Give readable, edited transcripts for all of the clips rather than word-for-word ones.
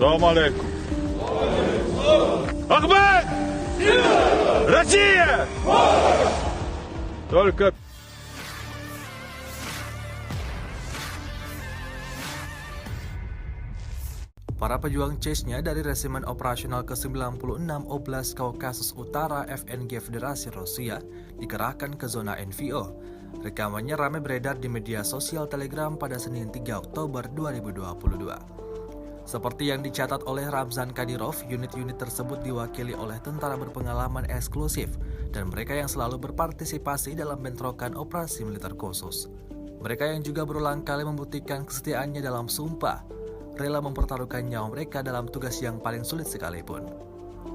Assalamualaikum. Akbar! Россия! Только para pejuang CESNYA dari Resimen Operasional ke-96 Oblast Kaukasus Utara FNG Federasi Rusia dikerahkan ke zona NVO. Rekamannya ramai beredar di media sosial Telegram pada Senin 3 Oktober 2022. Seperti yang dicatat oleh Ramzan Kadyrov, unit-unit tersebut diwakili oleh tentara berpengalaman eksklusif dan mereka yang selalu berpartisipasi dalam bentrokan operasi militer khusus. Mereka yang juga berulang kali membuktikan kesetiaannya dalam sumpah, rela mempertaruhkan nyawa mereka dalam tugas yang paling sulit sekalipun.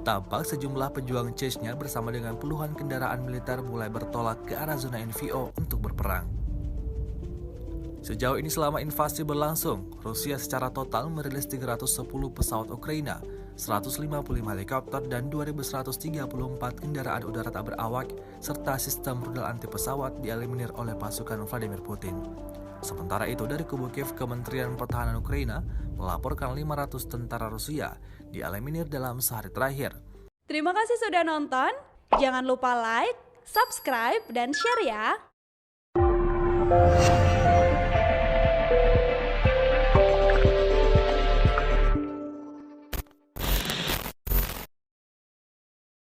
Tampak sejumlah pejuang CESNYA bersama dengan puluhan kendaraan militer mulai bertolak ke arah zona NVO untuk berperang. Sejauh ini selama invasi berlangsung, Rusia secara total merilis 310 pesawat Ukraina, 155 helikopter dan 2.134 kendaraan udara tak berawak serta sistem rudal anti pesawat dieliminir oleh pasukan Vladimir Putin. Sementara itu dari kubu Kiev, Kementerian Pertahanan Ukraina melaporkan 500 tentara Rusia dieliminir dalam sehari terakhir. Terima kasih sudah nonton, jangan lupa like, subscribe, dan share ya!